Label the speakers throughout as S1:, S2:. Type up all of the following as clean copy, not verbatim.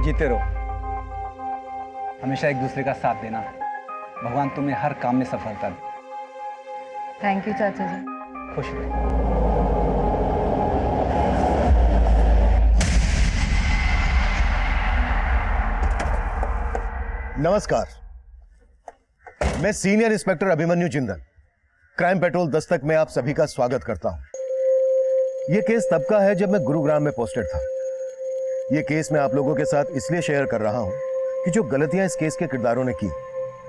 S1: जीते रहो, हमेशा एक दूसरे का साथ देना। भगवान तुम्हें हर काम में सफलता दे।
S2: थैंक यू चाचा जी।
S1: खुश रहो।
S3: नमस्कार, मैं senior inspector Abhimanyu Jindal, crime petrol Dastak में आप सभी का स्वागत करता हूं। यह केस तब का है जब मैं गुरुग्राम में पोस्टेड था। यह केस मैं आप लोगों के साथ इसलिए शेयर कर रहा हूं कि जो गलतियां इस केस के किरदारों ने की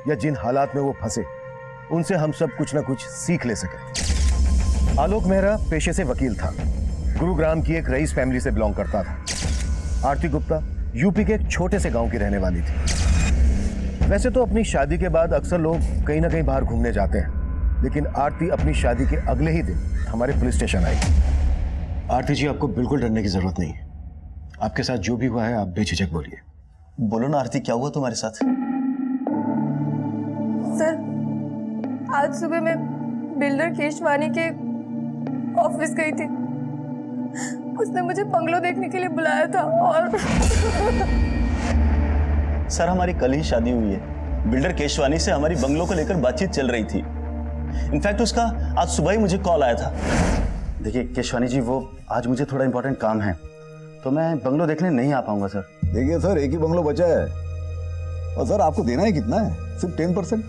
S3: या जिन हालात में वो फंसे, उनसे हम सब कुछ ना कुछ सीख ले सके। आलोक मेहरा पेशे से वकील था, गुरुग्राम की एक रईस फैमिली से बिलोंग करता था। आरती गुप्ता यूपी के एक छोटे से गांव की रहने वाली थी। वैसे तो अपनी शादी के बाद अक्सर लोग कहीं ना कहीं बाहर घूमने जाते हैं, लेकिन आरती अपनी शादी के अगले ही दिन हमारे पुलिस स्टेशन आई। आरती जी, आपको बिल्कुल डरने की जरूरत नहीं है। आपके साथ जो भी हुआ है आप बेझिझक बोलिए।
S4: बोलो ना आरती, क्या हुआ तुम्हारे साथ?
S5: सर, आज सुबह मैं बिल्डर केशवानी के ऑफिस गई थी। उसने मुझे बंगलो देखने के लिए बुलाया था और
S4: सर, हमारी कल ही शादी हुई है। बिल्डर केशवानी से हमारी बंगलो को लेकर बातचीत चल रही थी। इनफैक्ट उसका आज सुबह ही मुझे कॉल आया था। देखिए केशवानी जी, वो आज मुझे थोड़ा इंपॉर्टेंट काम है तो मैं बंगलो देखने नहीं आ पाऊंगा सर।
S6: देखिए सर, एक ही बंगलो बचा है और सर आपको देना है कितना है? सिर्फ 10%,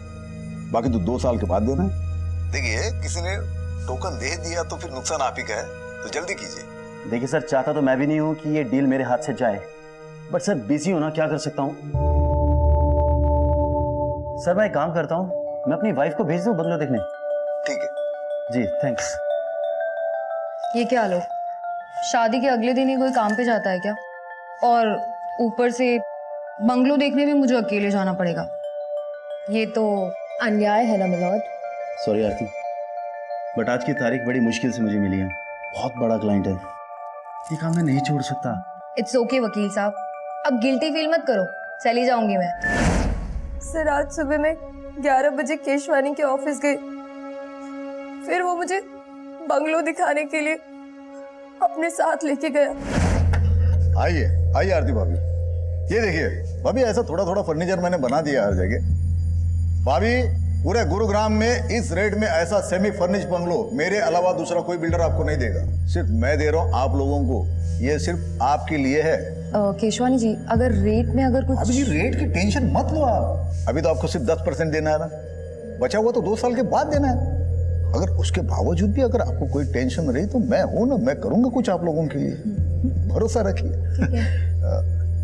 S6: बाकी तो 2 साल के बाद देना है। देखिए, किसी ने टोकन दे दिया तो फिर नुकसान आप ही का है, तो जल्दी कीजिए।
S4: देखिए सर, चाहता तो मैं भी नहीं हूं कि ये डील मेरे हाथ से जाए, बट सर बिजी हूं ना, क्या कर सकता हूं। सर मैं एक काम करता हूं, मैं अपनी वाइफ को भेज दूं बंगलो देखने।
S6: ठीक है
S4: जी थैंक्स।
S2: ये क्या लोग शादी के अगले दिन ही कोई काम पे जाता है क्या? और ऊपर से बंगलो देखने भी मुझे अकेले जाना पड़ेगा। ये तो अन्याय है ना मिलॉर्ड।
S4: सॉरी आरती, बट आज की तारीख बड़ी मुश्किल से मुझे मिली है। बहुत बड़ा क्लाइंट है, ये काम मैं नहीं छोड़ सकता।
S2: इट्स ओके वकील साहब, अब गिल्टी फील मत करो, चली जाऊंगी मैं।
S5: सर, आज सुबह मैं 11 बजे केशवानी के ऑफिस गई। फिर वो मुझे बंगलो दिखाने के लिए अपने साथ लेके गया।
S6: आइए आइए आरती भाभी, ये देखिए भाभी, ऐसा थोड़ा थोड़ा फर्नीचर मैंने बना दिया हर जगह। भाभी, पूरे गुरुग्राम में इस रेट में ऐसा सेमी फर्निश बंगलो मेरे अलावा दूसरा कोई बिल्डर आपको नहीं देगा। सिर्फ मैं दे रहा हूँ आप लोगों को, ये सिर्फ आपके लिए है।
S2: केशवानी जी, अगर रेट में अगर कुछ
S6: अभी रेट की टेंशन मत लो आप। अभी तो आपको सिर्फ 10% देना है ना, बचा हुआ तो 2 साल के बाद देना है। अगर उसके बावजूद भी अगर आपको कोई टेंशन रही तो मैं हूं ना, मैं करूंगा कुछ आप लोगों के लिए, भरोसा रखिए।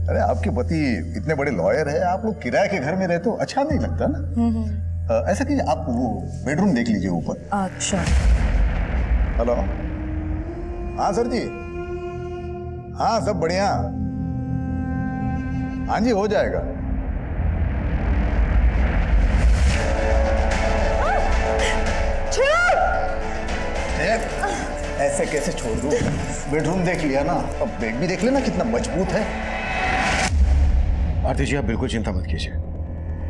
S6: अरे आपके पति इतने बड़े लॉयर है, आप लोग किराए के घर में रहते हो, अच्छा नहीं लगता ना। ऐसा कीजिए, आप वो बेडरूम देख लीजिए ऊपर।
S2: अच्छा।
S6: हेलो, हाँ सर जी, हाँ सब बढ़िया, हाँ जी हो जाएगा। ऐसे कैसे छोड़ दूं? बेडरूम देख लिया ना, अब बेड भी देख लेना कितना मजबूत है।
S3: आरती जी, आप बिल्कुल चिंता मत कीजिए।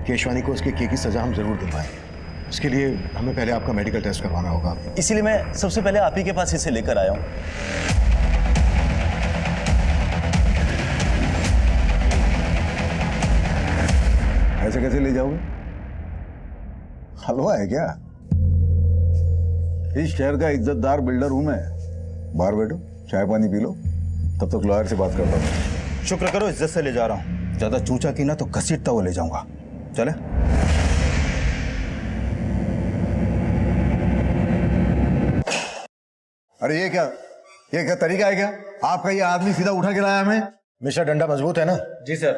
S3: केशवानी को उसके किए की सजा हम जरूर दिलवाएंगे। उसके लिए हमें पहले आपका मेडिकल टेस्ट करवाना होगा।
S4: इसीलिए मैं सबसे पहले आप ही के पास इसे लेकर आया हूँ।
S6: ऐसे कैसे ले जाओगे? हलवा है क्या? इस शहर का इज्जतदार बिल्डर हूं मैं। बाहर बैठो, चाय पानी पी लो, तब तक लॉयर से बात करता हूँ।
S4: शुक्र करो इज्जत से ले जा रहा हूँ, ज्यादा चूचा की ना तो घसीटता हुआ ले जाऊंगा। चले।
S6: अरे ये क्या तरीका है क्या आपका? ये आदमी सीधा उठा के लाया हमें।
S3: मिस्टर, डंडा मजबूत है ना?
S4: जी सर।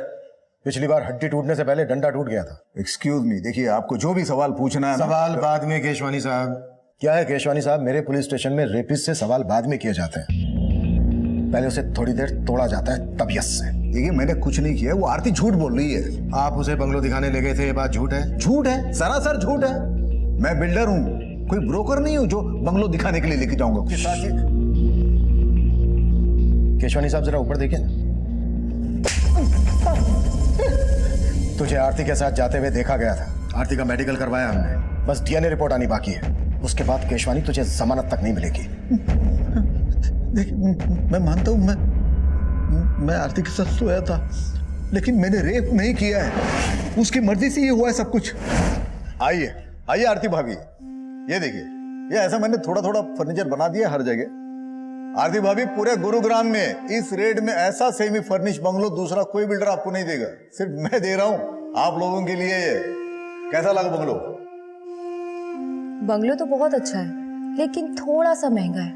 S3: पिछली बार हड्डी टूटने से पहले डंडा टूट गया था।
S6: एक्सक्यूज मी, देखिए आपको जो भी सवाल पूछना है ना,
S3: सवाल बाद में केशवानी साहब। क्या है केशवानी साहब, मेरे पुलिस स्टेशन में रेपिस्ट से सवाल बाद में किए जाते हैं, पहले उसे थोड़ी देर तोड़ा जाता है तबीयत से।
S6: देखिए मैंने कुछ नहीं किया, वो आरती झूठ बोल रही है।
S3: आप उसे बंगलो दिखाने ले गए थे, ये बात झूठ है?
S6: झूठ है, सरासर झूठ है। मैं बिल्डर हूँ, कोई ब्रोकर नहीं हूँ जो बंगलो दिखाने के लिए लेके जाऊंगा। उसके साथ ही
S3: केशवानी साहब जरा ऊपर देखिए ना। तुझे आरती के साथ जाते हुए देखा गया था। आरती का मेडिकल करवाया हमने, बस डीएनए रिपोर्ट आनी बाकी है। उसके बाद केशवानी तुझे जमानत तक नहीं मिलेगी।
S6: देखिए मैं मानता हूँ, मैं आरती के साथ सोया था, लेकिन मैंने रेप नहीं किया है, उसकी मर्जी से ये हुआ है सब कुछ। आइए आइए आरती भाभी, ये देखिए, ये ऐसा मैंने थोड़ा थोड़ा फर्नीचर बना दिया हर जगह। आरती भाभी, पूरे गुरुग्राम में इस रेट में ऐसा सेमी फर्निश बंगलो दूसरा कोई बिल्डर आपको नहीं देगा, सिर्फ मैं दे रहा हूं आप लोगों के लिए। ये कैसा लगा बंगलो?
S2: बंगलो तो बहुत अच्छा है, लेकिन थोड़ा सा महंगा है।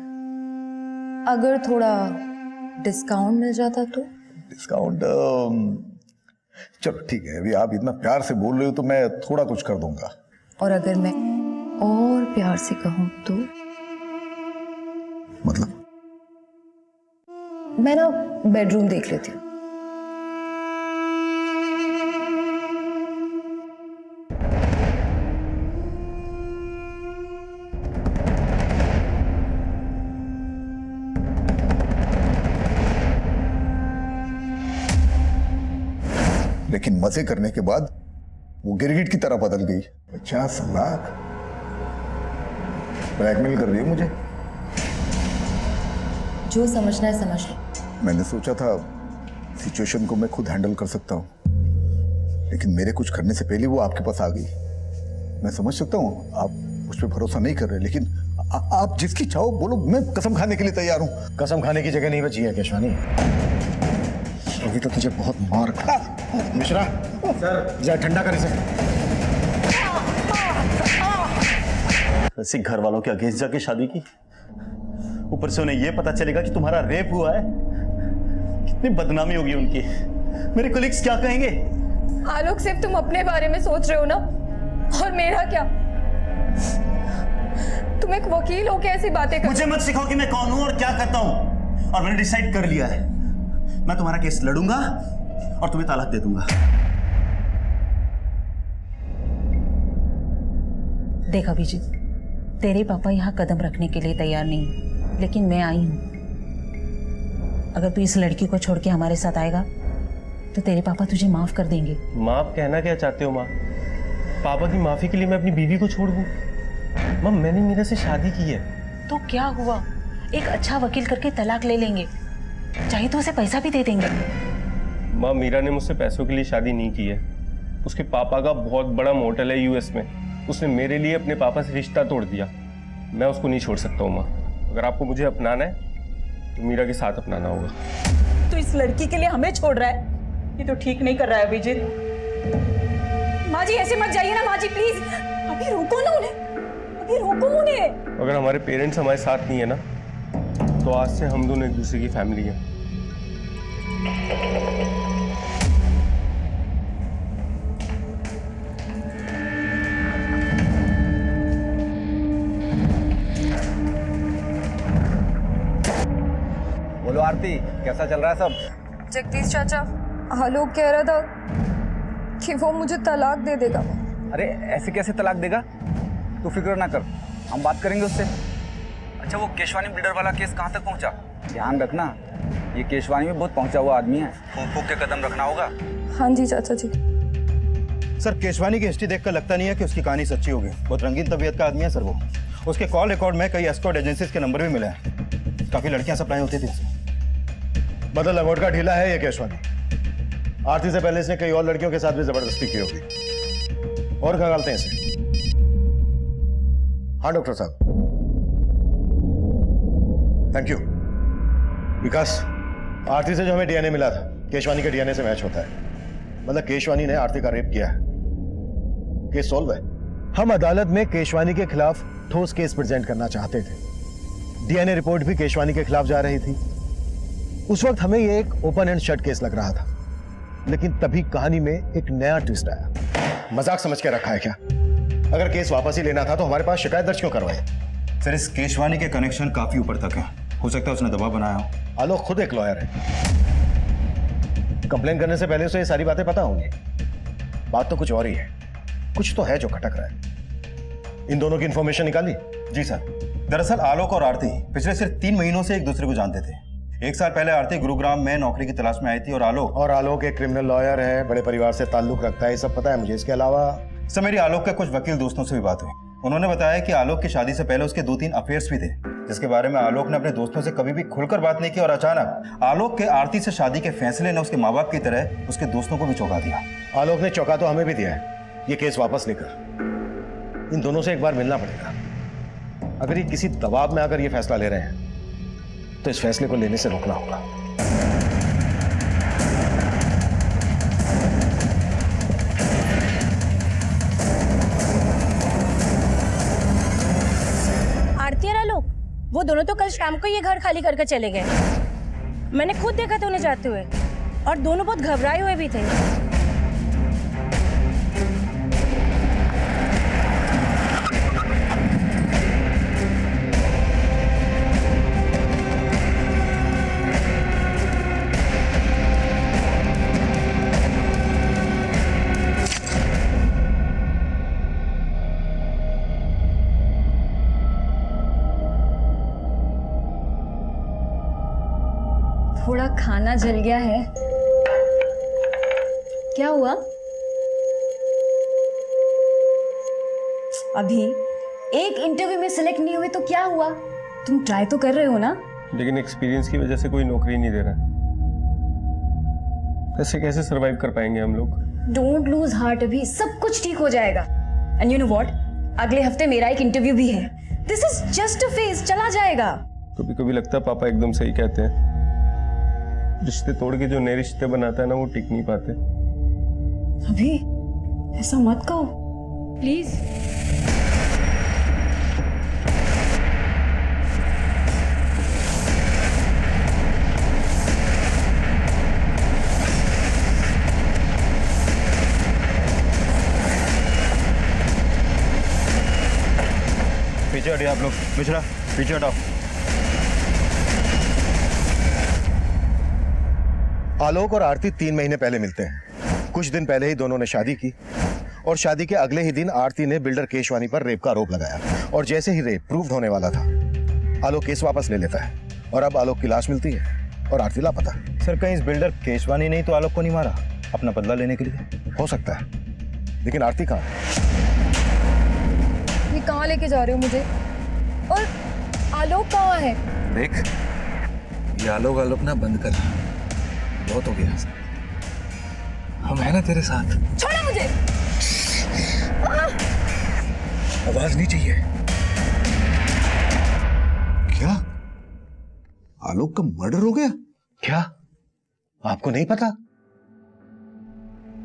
S2: अगर थोड़ा डिस्काउंट मिल जाता तो।
S6: डिस्काउंट? चलो ठीक है, अभी आप इतना प्यार से बोल रहे हो तो मैं थोड़ा कुछ कर दूंगा।
S2: और अगर मैं और प्यार से कहूं तो?
S6: मतलब?
S2: मैं ना बेडरूम देख लेती हूँ।
S6: लेकिन मजे करने के बाद वो गिरगिट की तरह बदल गई। 50 लाख ब्लैकमेल कर रही है मुझे।
S2: जो समझना है समझ लो।
S6: मैंने सोचा था सिचुएशन को मैं खुद हैंडल कर सकता हूँ, लेकिन मेरे कुछ करने से पहले वो आपके पास आ गई। मैं समझ सकता हूँ आप मुझ पर भरोसा नहीं कर रहे, लेकिन आप जिसकी चाहो बोलो, मैं कसम खाने के लिए तैयार हूँ।
S3: कसम खाने की जगह नहीं बची है केशवानी। अभी तो तुझे बहुत मार खा। मिश्रा सर, जा ठंडा कर इसे।
S4: वैसे घर वालों के अगेंस्ट जाके शादी की, ऊपर से उन्हें यह पता चलेगा कि तुम्हारा रेप हुआ है, कितनी बदनामी होगी उनकी। मेरे कोलिग्स क्या कहेंगे?
S5: आलोक, सिर्फ तुम अपने बारे में सोच रहे हो ना, और मेरा क्या? तुम एक वकील हो के ऐसी बातें कर।
S4: मुझे मत सिखाओ कि मैं कौन हूं और क्या करता हूं। और मैंने डिसाइड कर लिया है, मैं तुम्हारा केस लड़ूंगा और तुम्हें तालाक दे दूंगा।
S7: देख अभिजीत, तेरे पापा यहाँ कदम रखने के लिए तैयार नहीं, लेकिन मैं आई हूँ। अगर तू इस लड़की को छोड़ के हमारे साथ आएगा तो तेरे पापा तुझे माफ कर देंगे।
S8: माँ, कहना क्या चाहते हो माँ? पापा की माफी के लिए मैं अपनी बीवी को छोड़ दूँ? माँ, मैंने मीरा से शादी की है।
S7: तो क्या हुआ, एक अच्छा वकील करके तलाक ले लेंगे, चाहे तो उसे पैसा भी दे देंगे।
S8: माँ, मीरा ने मुझसे पैसों के लिए शादी नहीं की है। उसके पापा का बहुत बड़ा मोटल है यूएस में, उसने मेरे लिए अपने पापा से रिश्ता तोड़ दिया। मैं उसको नहीं छोड़ सकता हूँ माँ। अगर आपको मुझे अपनाना है तो मीरा के साथ अपनाना होगा।
S7: तो इस लड़की के लिए हमें छोड़ रहा है, ये तो ठीक नहीं कर रहा है अभिजीत।
S5: माँ जी ऐसे मत जाइए ना, माँ जी प्लीज, अभी रोको ना उन्हें, अभी रोको उन्हें।
S8: अगर हमारे पेरेंट्स हमारे साथ नहीं है ना, तो आज से हम दोनों एक दूसरे की फैमिली है।
S1: बोलो आरती, कैसा चल रहा है सब?
S5: जगदीश चाचा, आलोक कह रहा था कि वो मुझे तलाक दे देगा।
S1: अरे ऐसे कैसे तलाक देगा? तू फिक्र ना कर, हम बात करेंगे उससे। अच्छा, वो केशवानी बिल्डर वाला केस कहाँ तक पहुँचा? ध्यान रखना, ये केशवानी में बहुत पहुँचा हुआ आदमी है, फूक फूक के कदम रखना होगा।
S5: हाँ जी चाचा जी।
S3: सर, केशवानी की हिस्ट्री देखकर लगता नहीं है कि उसकी कहानी सच्ची होगी। बहुत रंगीन तबीयत का आदमी है सर वो। उसके कॉल रिकॉर्ड में कई एस्कॉर्ट एजेंसीज के नंबर भी मिले हैं, काफी लड़कियां सप्लाई होती थी इससे। बदल अवॉर्ड का ढीला है ये केशवानी। आरती से पहले इसने कई और लड़कियों के साथ भी जबरदस्ती की होगी। और खगालते हैं इसे। हाँ डॉक्टर साहब। Thank you. विकास, आरती से जो हमें डीएनए मिला था, केशवानी के डीएनए से मैच होता है। मतलब केशवानी ने आरती का रेप किया है। केस सॉल्व है। हम अदालत में केशवानी के खिलाफ ठोस केस प्रेजेंट करना चाहते थे। डीएनए रिपोर्ट भी केशवानी के खिलाफ जा रही थी। उस वक्त हमें ये एक ओपन एंड शट केस लग रहा था, लेकिन तभी कहानी में एक नया ट्विस्ट आया। मजाक समझ के रखा है क्या? अगर केस वापस ही लेना था तो हमारे पास शिकायत दर्ज क्यों करवाई?
S9: सर, इस केशवानी के कनेक्शन काफी ऊपर तक है, हो सकता है उसने दबाव बनाया हो।
S3: आलोक खुद एक लॉयर है, कंप्लेन करने से पहले उसे ये सारी बातें पता होंगी। बात तो कुछ और ही है, कुछ तो है जो खटक रहा है। इन दोनों की इंफॉर्मेशन निकाली?
S9: जी सर, दरअसल आलोक और आरती पिछले सिर्फ 3 महीनों से एक दूसरे को जानते थे। 1 साल पहले आरती गुरुग्राम में नौकरी की तलाश में आई थी और आलोक एक क्रिमिनल लॉयर है, बड़े परिवार से ताल्लुक रखता है, ये सब पता है मुझे। इसके अलावा सर, मेरी आलोक के कुछ वकील दोस्तों से भी बात हुई। उन्होंने बताया कि आलोक की शादी से पहले उसके 2-3 अफेयर्स भी थे, जिसके बारे में आलोक ने अपने दोस्तों से कभी भी खुलकर बात नहीं की, और अचानक आलोक के आरती से शादी के फैसले ने उसके माँ बाप की तरह उसके दोस्तों को भी चौंका दिया।
S3: आलोक ने चौंका तो हमें भी दिया है। ये केस वापस लेकर इन दोनों से एक बार मिलना पड़ेगा। अगर ये किसी दबाव में आकर ये फैसला ले रहे हैं तो इस फैसले को लेने से रोकना होगा।
S10: आरती और आलोक, वो दोनों तो कल शाम को ये घर खाली करके चले गए। मैंने खुद देखा था उन्हें जाते हुए, और दोनों बहुत घबराए हुए भी थे।
S2: थोड़ा खाना जल गया है। क्या हुआ? अभी एक इंटरव्यू में सिलेक्ट नहीं हुए तो क्या हुआ? तुम ट्राई तो कर रहे हो ना?
S8: लेकिन एक्सपीरियंस की वजह से कोई नौकरी नहीं दे रहा। ऐसे कैसे सरवाइव कर पाएंगे हम लोग?
S2: डोंट लूज हार्ट, अभी सब कुछ ठीक हो जाएगा। एंड यू नो व्हाट, अगले हफ्ते मेरा एक इंटरव्यू भी है। This is just a phase, चला जाएगा।
S8: कभी कभी लगता है पापा एकदम सही कहते हैं। रिश्ते तोड़ के जो नए रिश्ते बनाता है ना, वो टिक नहीं पाते।
S2: अभी ऐसा मत कहो प्लीज।
S9: पीछे हटिए आप लोग, पिछड़ा पीछे हटाओ।
S3: आलोक और आरती 3 महीने पहले मिलते हैं। कुछ दिन पहले ही दोनों ने शादी की और शादी के अगले ही दिन आरती ने बिल्डर केशवानी पर रेप का आरोप लगाया, और जैसे ही रेप प्रूव होने वाला था आलोक केस वापस ले लेता है, और अब आलोक की लाश मिलती है और आरती लापता।
S9: सर, कहीं इस बिल्डर केशवानी नहीं तो आलोक को नहीं मारा अपना बदला लेने के लिए?
S3: हो सकता है, लेकिन आरती कहाँ है?
S2: ये कहाँ लेके जा रहे हो मुझे? और आलोक कहाँ है?
S6: देख, ये आलोक आलोक ना बंद कर, बहुत हो गया। हम है ना तेरे साथ।
S2: छोड़ो मुझे।
S6: आवाज नहीं चाहिए। क्या आलोक का मर्डर हो गया?
S3: क्या आपको नहीं पता?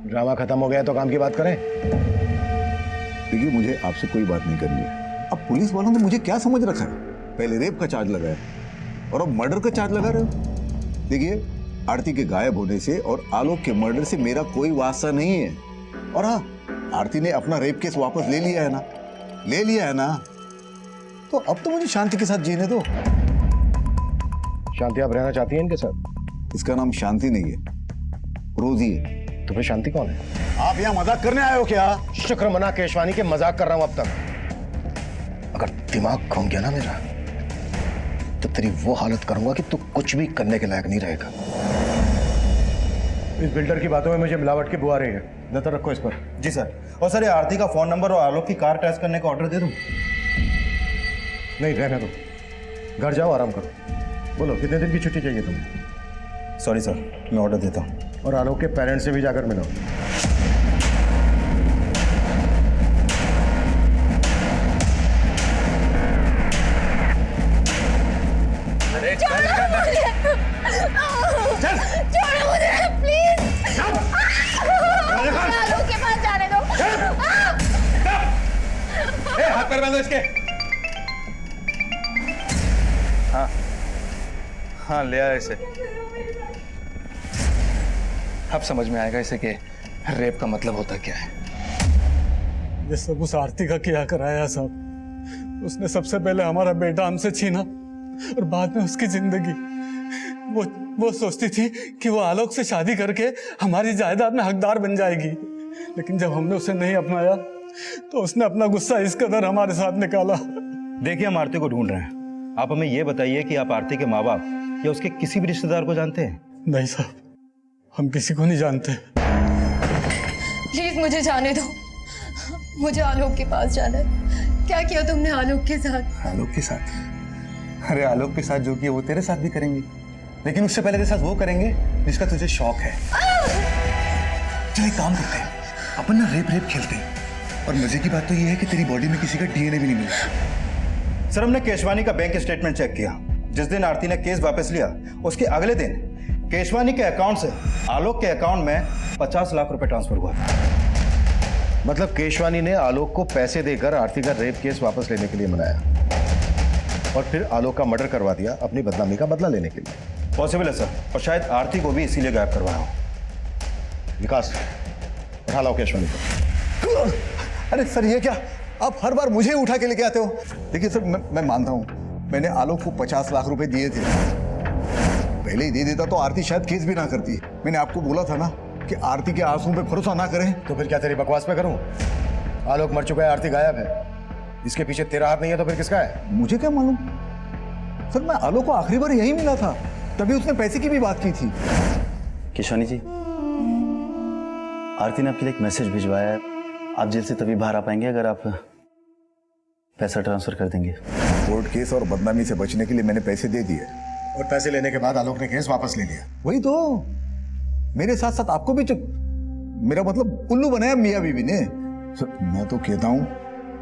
S3: ड्रामा खत्म हो गया तो काम की बात करें।
S6: देखिए, मुझे आपसे कोई बात नहीं करनी है। अब पुलिस वालों ने मुझे क्या समझ रखा है? पहले रेप का चार्ज लगाया और अब मर्डर का चार्ज लगा रहे हो। देखिए, आरती के गायब होने से और आलोक के मर्डर से मेरा कोई वास्ता नहीं है। और हाँ, आरती ने अपना रेप केस वापस ले लिया है ना, ले लिया है ना, तो अब तो मुझे शांति के साथ जीने दो।
S3: शांति आप रहना चाहती हैं इनके साथ?
S6: इसका नाम शांति नहीं है, रोजी है।
S3: तो फिर शांति कौन है?
S6: आप यहाँ मजाक करने आए हो क्या?
S3: शुक्र मना केशवानी के मजाक कर रहा हूं अब तक। अगर दिमाग घूम गया ना मेरा तो तेरी वो हालत करूंगा कि तू कुछ भी करने के लायक नहीं रहेगा। इस बिल्डर की बातों में मुझे मिलावट की बुआ आ रही है। नजर रखो इस पर।
S9: जी सर। और सर, ये आरती का फोन नंबर और आलोक की कार टेस्ट करने का ऑर्डर दे दूं?
S3: नहीं, रहने दो। घर जाओ, आराम करो। बोलो कितने दिन की छुट्टी चाहिए तुम्हें?
S9: सॉरी सर, मैं ऑर्डर देता हूँ।
S3: और आलोक के पेरेंट्स से भी जाकर मिलो।
S10: छोड़ो मुझे प्लीज। आलोक के पास जाने दो।
S9: हाथ पैर बांधो इसके। हाँ हाँ, ले आया इसे।
S6: अब समझ में आएगा इसे कि रेप का मतलब होता क्या है।
S11: ये सब उस आरती का किया कराया साहब। उसने सबसे पहले हमारा बेटा हमसे छीना और बाद में उसकी जिंदगी। वो सोचती थी कि वो आलोक से शादी करके हमारी जायदाद में हकदार बन जाएगी, लेकिन जब हमने उसे नहीं अपनाया तो उसने अपना गुस्सा इस कदर हमारे साथ निकाला।
S9: देखिए, हम आरती को ढूंढ रहे हैं। आप हमें यह बताइए कि आप आरती के माँ बाप या उसके किसी भी रिश्तेदार को जानते हैं?
S11: नहीं साहब, हम किसी को नहीं जानते।
S5: प्लीज मुझे जाने दो, मुझे आलोक के पास जाना है। क्या किया तुमने आलोक के साथ?
S6: आलोक के साथ? अरे आलोक के साथ जो किया वो तेरे साथ भी करेंगे, लेकिन उससे पहले तेरे साथ वो करेंगे जिसका तुझे शौक है। चल एक काम करते हैं, अपन ना रेप रेप खेलते हैं, और मजे की बात तो ये है कि तेरी बॉडी में किसी का डीएनए भी नहीं मिला।
S9: सर हमने केशवानी का बैंक स्टेटमेंट चेक किया। जिस दिन आरती ने केस वापस लिया उसके अगले दिन केशवानी के अकाउंट से आलोक के अकाउंट में 50 लाख रुपए ट्रांसफर हुआ था।
S3: मतलब केशवानी ने आलोक को पैसे देकर आरती का रेप केस वापस लेने के लिए मनाया और फिर आलोक का मर्डर करवा दिया अपनी बदनामी का बदला लेने के लिए।
S9: पॉसिबल है सर, और शायद आरती को भी इसीलिए गायब करवाया हो।
S3: विकास, उठा लाओ केशवानी को।
S6: अरे सर ये क्या, आप हर बार मुझे उठा के लेके आते हो। देखिए सर, मैं मानता हूँ मैंने आलोक को 50 लाख रुपए दिए थे। पहले ही दे देता तो आरती शायद केस भी ना करती। मैंने आपको बोला था ना कि आरती के आंसुओं पे भरोसा ना करें।
S3: तो फिर क्या तेरी बकवास पे करूं? आलोक मर चुका है, आरती गायब है, इसके पीछे तेरा हाथ नहीं है तो फिर किसका है?
S6: मुझे क्या मालूम सर, मैं आलोक को आखिरी बार यही मिला था, तभी उसने पैसे की भी बात की थी।
S4: केशवानी जी, आरती ने आपके लिए एक मैसेज भिजवाया है। आप जेल से तभी बाहर आ पाएंगे अगर आप पैसा ट्रांसफर कर देंगे।
S6: कोर्ट केस और बदनामी से बचने के लिए मैंने पैसे दे दिए,
S3: और पैसे लेने के बाद आलोक ने केस वापस ले लिया।
S6: वही तो, मेरे साथ साथ आपको भी मेरा मतलब उल्लू बनाया मियाँ बीवी ने। सर मैं तो कहता हूँ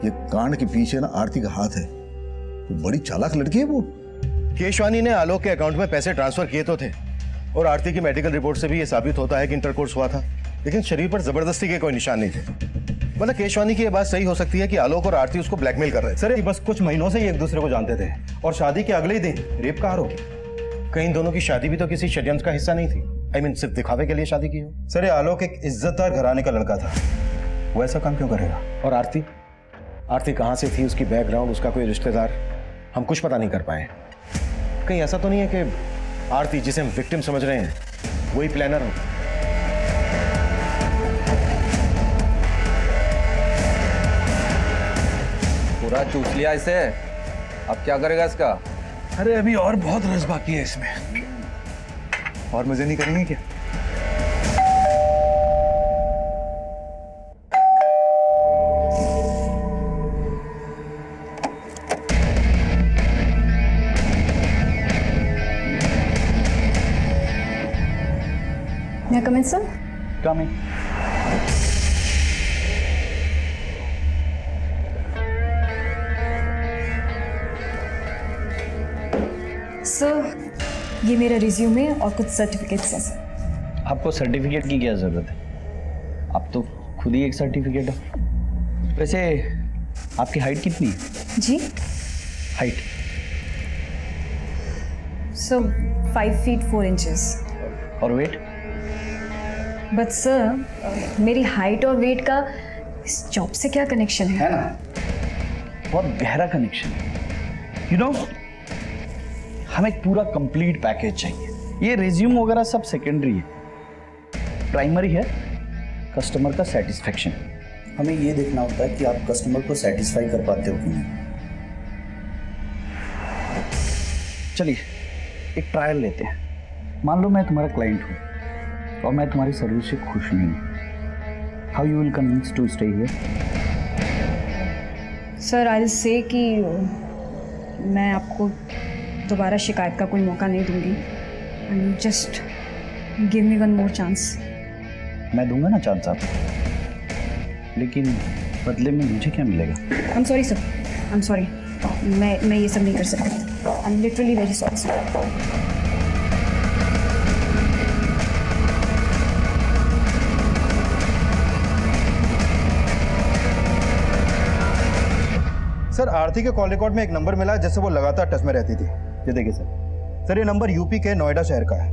S6: ये कांड के पीछे ना आरती का हाथ है। वो बड़ी चालाक लड़की है वो।
S3: केशवानी ने आलोक के अकाउंट में पैसे ट्रांसफर किए तो थे, और आरती की मेडिकल रिपोर्ट से भी यह साबित होता है कि इंटरकोर्स हुआ था, लेकिन शरीर पर जबरदस्ती के कोई निशान नहीं थे। मतलब केशवानी की यह बात सही हो सकती है कि आलोक और आरती उसको ब्लैकमेल कर रहे थे।
S9: सर ये बस कुछ महीनों से ही एक दूसरे को जानते थे, और शादी के अगले ही दिन रेप का आरोप।
S3: कहीं दोनों की शादी भी तो किसी षड्यंत्र का हिस्सा नहीं थी। I mean, सिर्फ दिखावे के लिए शादी की हो।
S9: सर ये आलोक एक इज्जतदार घराने का लड़का था, वो ऐसा काम क्यों करेगा?
S3: और आरती, आरती कहाँ से थी, उसकी बैकग्राउंड, उसका कोई रिश्तेदार, हम कुछ पता नहीं कर पाए। कहीं ऐसा तो नहीं है कि आरती जिसे हम विक्टिम समझ रहे हैं वही प्लानर हो?
S1: पूरा चूस लिया इसे, अब क्या करेगा इसका?
S6: अरे अभी और बहुत रस बाकी है इसमें। और मजे नहीं करेंगे क्या?
S5: May I come in, sir?
S1: Come in.
S5: Sir ये मेरा रिज्यूमे और कुछ सर्टिफिकेट्स हैं सर।
S1: आपको सर्टिफिकेट की क्या जरूरत है? आप तो खुद ही एक सर्टिफिकेट हो। वैसे आपकी हाइट कितनी है?
S5: जी
S1: हाइट?
S5: Sir 5 feet 4 inches।
S1: और वेट?
S5: बट सर मेरी हाइट और वेट का इस जॉब से क्या कनेक्शन है?
S1: ना, बहुत गहरा कनेक्शन है। यू नो, हमें एक पूरा कंप्लीट पैकेज चाहिए। ये रिज्यूम वगैरह सब सेकेंडरी है, प्राइमरी है कस्टमर का सेटिस्फेक्शन।
S4: हमें ये देखना होता है कि आप कस्टमर को सेटिस्फाई कर पाते हो कि नहीं।
S1: चलिए एक ट्रायल लेते हैं। मान लो मैं तुम्हारा क्लाइंट हूँ और मैं तुम्हारी सर्विस से खुश नहीं हूँ। How you will convince to stay here?
S5: Sir I will say कि मैं आपको दोबारा शिकायत का कोई मौका नहीं दूंगी। And just give me one more chance.
S1: मैं दूंगा ना चांस आपको, लेकिन बदले में मुझे क्या मिलेगा?
S5: I am sorry sir, I am sorry. मैं ये सब नहीं कर सकती। I am literally very sorry sir.
S9: Sir Aarti के कॉल रिकॉर्ड में एक नंबर मिला जिससे वो लगातार टच में रहती थी। ये देखिए सर ये नंबर यूपी के नोएडा शहर का है।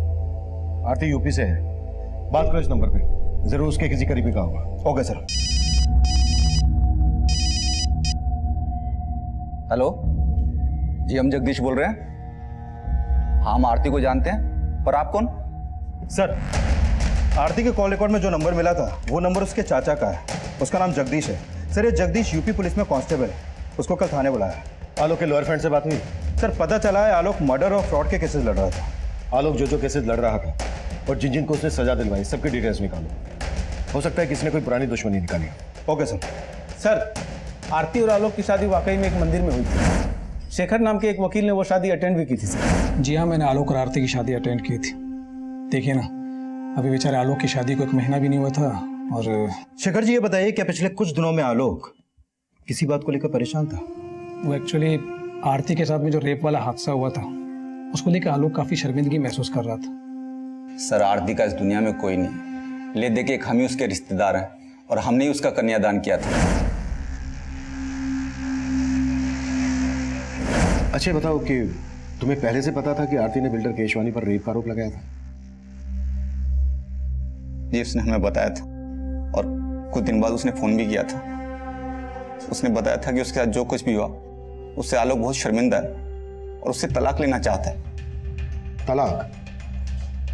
S3: आरती यूपी से है, बात करो इस नंबर पे, जरूर उसके किसी करीबी का होगा।
S9: Okay sir.
S1: हेलो जी, हम जगदीश बोल रहे हैं। हाँ, हम आरती को जानते हैं, पर आप कौन?
S9: सर आरती के कॉल रिकॉर्ड में जो नंबर मिला था वो नंबर उसके चाचा का है, उसका नाम जगदीश है। सर ये जगदीश यूपी पुलिस में कांस्टेबल है, उसको कल थाने बुलाया।
S3: आलोक के लॉयर फ्रेंड से बात हुई?
S9: सर पता चला है आलोक मर्डर और फ्रॉड के केसेस लड़ रहा था।
S3: आलोक जो केसेस लड़ रहा था और जिन जिनको उसने सजा दिलवाई, सबकी डिटेल्स निकालो। हो सकता है किसी ने कोई पुरानी दुश्मनी निकाली हो।
S9: Okay sir.
S12: सर आरती और आलोक की शादी वाकई में एक मंदिर में हुई थी। शेखर नाम के एक वकील ने वो शादी अटेंड भी की थी सर।
S11: जी हाँ, मैंने आलोक और आरती की शादी अटेंड की थी। देखिए ना, अभी बेचारे आलोक की शादी को 1 महीना भी नहीं हुआ था और
S9: शेखर जी ये बताइए क्या पिछले कुछ दिनों में आलोक किसी बात को लेकर परेशान था?
S11: वो एक्चुअली आरती के साथ में जो रेप वाला हादसा हुआ था उसको लेकर आलोक काफी शर्मिंदगी महसूस कर रहा था।
S1: सर आरती का इस दुनिया में कोई नहीं, ले दे के एक हम ही उसके रिश्तेदार हैं और हमने ही उसका कन्यादान किया था।
S3: अच्छा बताओ कि तुम्हें पहले से पता था कि आरती ने बिल्डर केशवानी पर रेप का आरोप लगाया था?
S1: जी उसने हमें बताया था और कुछ दिन बाद उसने फोन भी किया था। उसने बताया था कि उसके साथ जो कुछ भी हुआ उससे आलोक बहुत शर्मिंदा है और उससे तलाक लेना चाहता है।
S3: तलाक?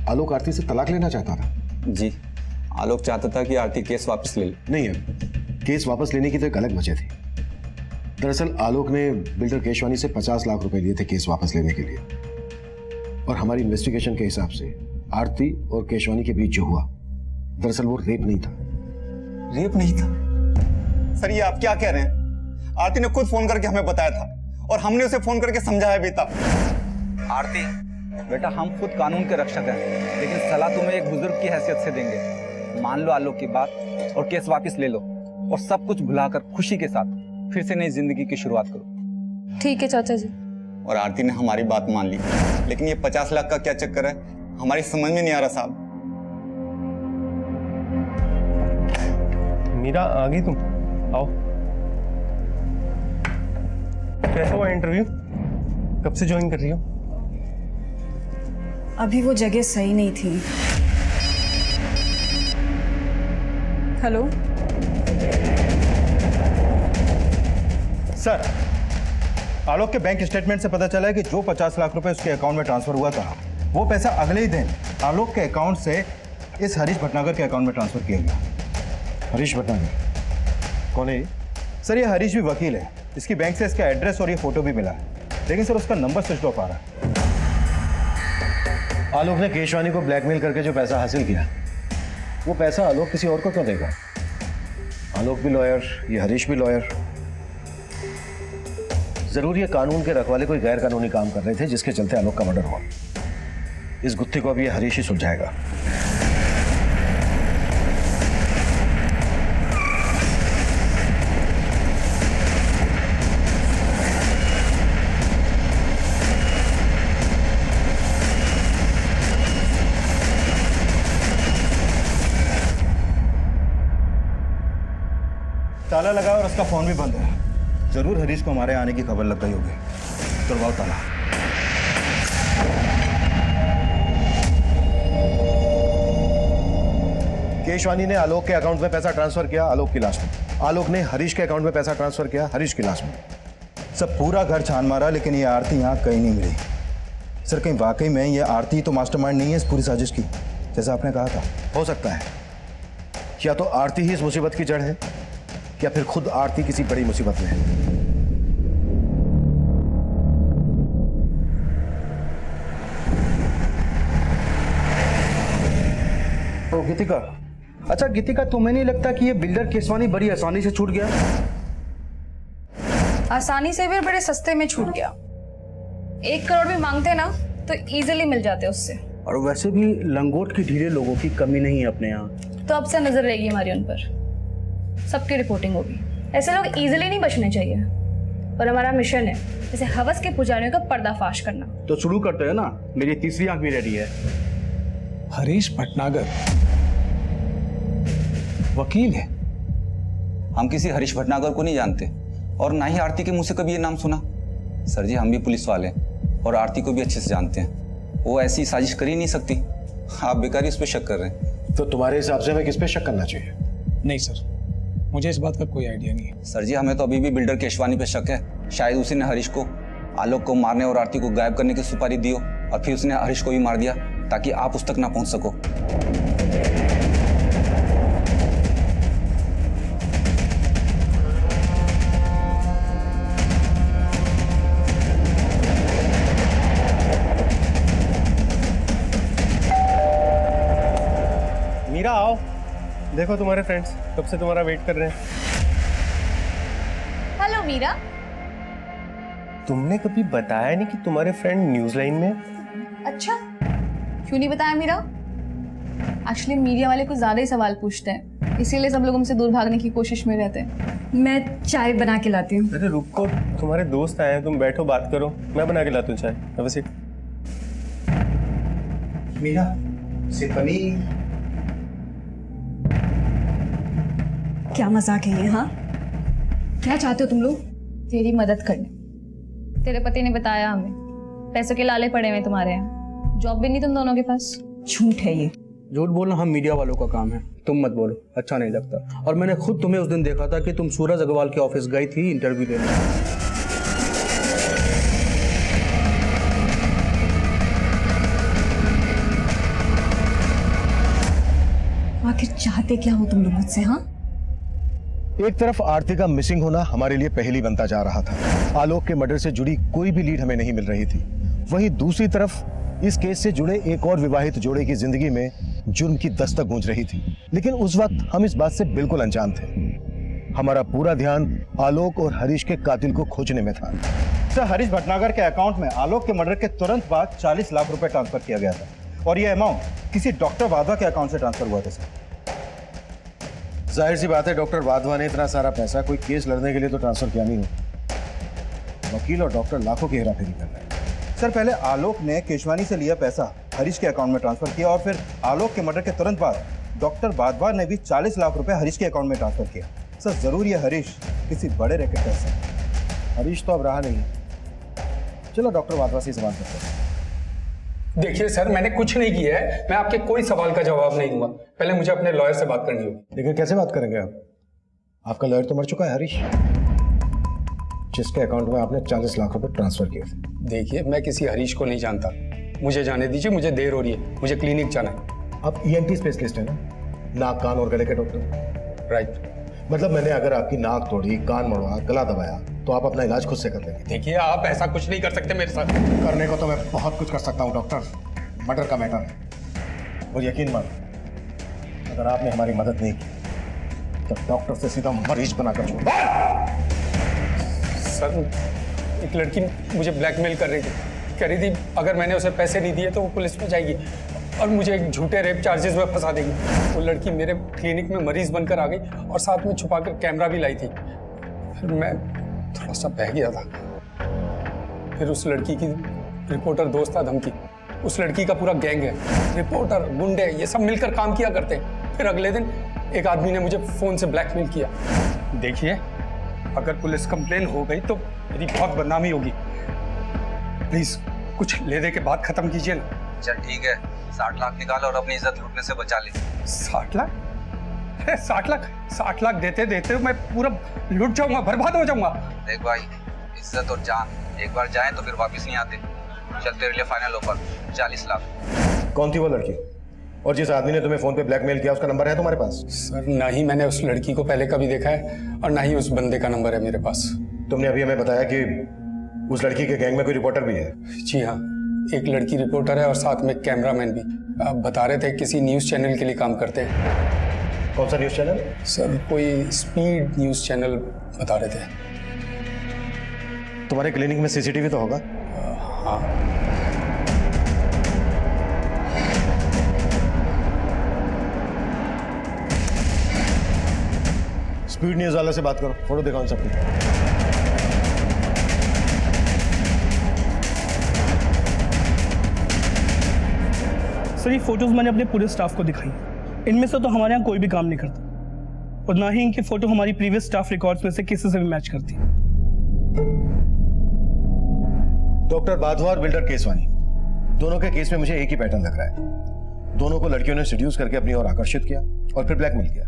S3: आलोक आरती से तलाक लेना चाहता था?
S1: जी आलोक चाहता था कि आरती केस वापस ले ले।
S3: नहीं है, केस वापस लेने की तो एक अलग वजह थी। दरअसल आलोक ने बिल्डर केशवानी से 50 लाख रुपए लिए थे केस वापस लेने के लिए, और हमारी इन्वेस्टिगेशन के हिसाब से आरती और केशवानी के बीच जो हुआ दरअसल वो रेप नहीं था।
S1: रेप नहीं था? सर ये आप क्या कह रहे हैं? आरती ने खुद फोन करके हमें बताया था और हमने उसे फोन करके समझाया भी था। आरती बेटा, हम खुद कानून के रक्षक हैं, लेकिन सलाह तुम्हें एक बुजुर्ग की हैसियत से देंगे। मान लो आलोक की बात और केस वापस ले लो और सब कुछ भुलाकर खुशी के साथ फिर से नई जिंदगी की शुरुआत करो।
S2: ठीक है चाचा जी।
S1: और आरती ने हमारी बात मान ली, लेकिन ये 50 लाख का क्या चक्कर है हमारी समझ में नहीं आ रहा साहब।
S8: मीरा आ गई तुम? आओ। कैसा हुआ इंटरव्यू? कब से ज्वाइन कर रही हो?
S5: अभी वो जगह सही नहीं थी। हेलो
S9: सर, आलोक के बैंक स्टेटमेंट से पता चला है कि जो 50 लाख रुपए उसके अकाउंट में ट्रांसफर हुआ था वो पैसा अगले ही दिन आलोक के अकाउंट से इस हरीश भटनागर के अकाउंट में ट्रांसफर किया गया।
S3: हरीश भटनागर कौन है ये?
S9: सर ये हरीश भी वकील है, इसकी बैंक से इसका एड्रेस और ये फोटो भी मिला है, लेकिन सर उसका नंबर स्विच ऑफ आ रहा है।
S3: आलोक ने केशवानी को ब्लैकमेल करके जो पैसा हासिल किया वो पैसा आलोक किसी और को क्यों देगा? आलोक भी लॉयर, ये हरीश भी लॉयर। जरूर ये कानून के रखवाले कोई गैर कानूनी काम कर रहे थे जिसके चलते आलोक का मर्डर हुआ। इस गुत्थी को अब ये हरीश ही सुलझाएगा।
S9: ताला लगा और उसका फोन भी बंद है। जरूर हरीश को हमारे आने की खबर लग गई होगी। तुड़वाओ ताला।
S3: केशवानी ने आलोक के अकाउंट में पैसा ट्रांसफर किया आलोक की लाश में। आलोक ने हरीश के अकाउंट में पैसा ट्रांसफर किया हरीश की लाश में।
S9: सब पूरा घर छान मारा, लेकिन ये आरती यहाँ कहीं नहीं मिली। सर कहीं वाकई में ये आरती तो मास्टरमाइंड नहीं है इस पूरी साजिश की, जैसा आपने कहा था?
S3: हो सकता है या तो आरती ही इस मुसीबत की जड़ है या फिर खुद आरती किसी बड़ी मुसीबत में है।
S12: ओ गीतिका, अच्छा गीतिका, तुम्हें नहीं लगता कि ये बिल्डर केशवानी बड़ी आसानी से छूट गया?
S2: आसानी से भी बड़े सस्ते में छूट गया। 1 करोड़ भी मांगते ना तो इजीली मिल जाते उससे।
S12: और वैसे भी लंगोट की ढीले लोगों की कमी नहीं है अपने यहाँ।
S2: तो अब से नजर रहेगी हमारी उन पर, सबकी रिपोर्टिंग होगी। ऐसे लोग इजीली नहीं बचने चाहिए और हमारा मिशन है जैसे हवस के पुजारियों का पर्दाफाश करना।
S12: तो शुरू करते हैं ना, मेरी तीसरी आंख भी रेडी है।
S11: हरीश भटनागर वकील है?
S1: हम किसी हरीश भटनागर को नहीं जानते और ना ही आरती के मुंह से कभी ये नाम सुना। सर जी हम भी पुलिस वाले हैं और आरती को भी अच्छे से जानते हैं। वो ऐसी साजिश कर ही नहीं सकती। आप बेकार ही उस पर शक कर रहे हैं।
S3: तो तुम्हारे हिसाब से हमें किस पे शक करना चाहिए?
S11: नहीं सर, मुझे इस बात का कोई आइडिया नहीं है।
S1: सर जी हमें तो अभी भी बिल्डर केशवानी पे शक है। शायद उसी ने हरीश को आलोक को मारने और आरती को गायब करने की सुपारी दी हो और फिर उसने हरीश को भी मार दिया ताकि आप उस तक ना पहुंच सको।
S8: मीरा आओ, देखो तुम्हारे फ्रेंड्स कब से तुम्हारा वेट कर रहे हैं।
S10: हेलो मीरा।
S8: तुमने कभी बताया नहीं कि तुम्हारे फ्रेंड न्यूज लाइन में है?
S2: अच्छा, क्यों नहीं बताया मीरा? एक्चुअली मीडिया वाले कुछ ज्यादा ही सवाल पूछते हैं, इसीलिए सब लोग हमसे दूर भागने की कोशिश में रहते हैं। मैं चाय बना के लाती हूँ।
S8: अरे रुको, तुम्हारे दोस्त आए हैं, तुम बैठो बात करो, मैं बना के लाता हूँ चाय। अब सीट।
S9: मीरा से पनीर।
S2: क्या मजाक है ये? हाँ, क्या चाहते हो तुम लोग? तेरी मदद करने। तेरे पति ने बताया हमें पैसों के लाले पड़े हुए तुम्हारे यहाँ, जॉब भी नहीं तुम दोनों के पास। झूठ है ये।
S12: झूठ बोलना हम मीडिया वालों का काम है, तुम मत बोलो, अच्छा नहीं लगता। और मैंने खुद तुम्हें उस दिन देखा था कि तुम सूरज अग्रवाल के ऑफिस गई थी इंटरव्यू देने।
S2: आखिर चाहते क्या हो तुम लोग मुझसे? हाँ,
S3: एक तरफ आरती का मिसिंग होना हमारे लिए पहेली बनता जा रहा था। आलोक के मर्डर से जुड़ी कोई भी लीड हमें नहीं मिल रही थी। वहीं दूसरी तरफ इस केस से जुड़े एक और विवाहित जोड़े की जिंदगी में जुर्म की दस्तक गूंज रही थी। लेकिन उस वक्त हम इस बात से बिल्कुल अनजान थे। हमारा पूरा ध्यान आलोक और हरीश के कातिल को खोजने में था।
S9: सर, हरीश भटनागर के अकाउंट में आलोक के मर्डर के तुरंत बाद 40 लाख रुपए ट्रांसफर किया गया था और यह अमाउंट किसी डॉक्टर वाधवा के अकाउंट से ट्रांसफर हुआ था सर।
S3: जाहिर सी बात है, डॉक्टर वाधवा ने इतना सारा पैसा कोई केस लड़ने के लिए तो ट्रांसफर किया नहीं हो। वकील और डॉक्टर लाखों की हेराफेरी कर रहे हैं।
S9: सर, पहले आलोक ने केशवानी से लिया पैसा हरीश के अकाउंट में ट्रांसफर किया और फिर आलोक के मर्डर के तुरंत बाद डॉक्टर वाधवा ने भी 40 लाख रुपए हरीश के अकाउंट में ट्रांसफर किया। सर, जरूर ये हरीश किसी बड़े रैकेट का हिस्सा है।
S3: हरीश तो अब रहा नहीं। चलो डॉक्टर वाधवा से सवाल करते हैं।
S13: देखिए सर, मैंने कुछ नहीं किया है, मैं आपके कोई सवाल का जवाब नहीं दूंगा। पहले मुझे अपने लॉयर से बात करनी होगी।
S3: लेकिन कैसे बात करेंगे आप? आपका लॉयर तो मर चुका है हरीश, जिसके अकाउंट में आपने 40 लाख रुपए ट्रांसफर किए थे।
S13: देखिए, मैं किसी हरीश को नहीं जानता, मुझे जाने दीजिए, मुझे देर हो रही है, मुझे क्लिनिक जाना है।
S3: आप ENT स्पेशलिस्ट हैं ना, नाक कान और गले के डॉक्टर?
S13: राइट।
S3: मतलब मैंने अगर आपकी नाक तोड़ी, कान मोड़ा, गला दबाया तो आप अपना इलाज खुद से कर लेंगे?
S13: देखिए, आप ऐसा कुछ नहीं कर सकते मेरे साथ।
S3: करने को तो मैं बहुत कुछ कर सकता हूँ डॉक्टर, मर्डर का मैटर है। और यकीन मानो, अगर आपने हमारी मदद नहीं की तो डॉक्टर से सीधा मरीज बनाकर छोड़।
S13: सर, एक लड़की मुझे ब्लैकमेल कर रही थी, कह रही थी अगर मैंने उसे पैसे नहीं दिए तो वो पुलिस में जाएगी और मुझे एक झूठे रेप चार्जेस में फंसा देगी। वो लड़की मेरे क्लिनिक में मरीज बनकर आ गई और साथ में छुपाकर कैमरा भी लाई थी। फिर मैं थोड़ा सा बह गया था। फिर उस लड़की की रिपोर्टर दोस्त था धमकी, उस लड़की का पूरा गैंग है, रिपोर्टर, गुंडे, ये सब मिलकर काम किया करते हैं। फिर अगले दिन एक आदमी ने मुझे फोन से ब्लैकमेल किया। देखिए, अगर पुलिस कंप्लेन हो गई तो मेरी बहुत बदनामी होगी। प्लीज कुछ ले दे के बात खत्म कीजिए ना।
S1: चल ठीक है, 60 लाख निकाल और अपनी इज्जत लूटने से बचा ले।
S13: 60 लाख? 60 लाख देते देते मैं पूरा लुट जाऊंगा, बर्बाद हो जाऊंगा।
S1: देख भाई, इज्जत और जान एक बार जाए तो फिर वापस नहीं आते। चल तेरे लिए फाइनल ऑफर 40 लाख।
S3: कौन थी वो लड़की? और जिस आदमी ने तुम्हें फोन पे ब्लैकमेल किया उसका नंबर है तुम्हारे पास?
S13: सर, ना ही मैंने उस लड़की को पहले कभी देखा है और ना ही उस बंदे का नंबर है मेरे पास।
S3: तुमने अभी हमें बताया कि उस लड़की के गैंग में कोई रिपोर्टर भी है।
S13: जी हाँ, एक लड़की रिपोर्टर है और साथ में कैमरामैन भी। आप बता रहे थे किसी न्यूज़ चैनल के लिए काम करते हैं।
S3: कौन सा न्यूज़ चैनल?
S13: सर, कोई स्पीड न्यूज़ चैनल बता रहे थे।
S3: तुम्हारे क्लिनिक में CCTV तो होगा?
S13: हाँ।
S3: स्पीड न्यूज़ वाला से बात करो, फोटो दिखाओ इन सबकी।
S14: सर, ये फोटोज मैंने अपने पूरे स्टाफ को दिखाई। इनमें से तो हमारे यहाँ कोई भी काम नहीं करता और ना ही इनकी फोटो हमारी प्रीवियस स्टाफ रिकॉर्ड्स में से किसी से भी मैच करती।
S3: डॉक्टर वाधवा और बिल्डर केसवानी, दोनों के केस में मुझे एक ही पैटर्न लग रहा है। दोनों को लड़कियों ने सीड्यूस करके अपनी ओर आकर्षित किया और फिर ब्लैकमेल किया।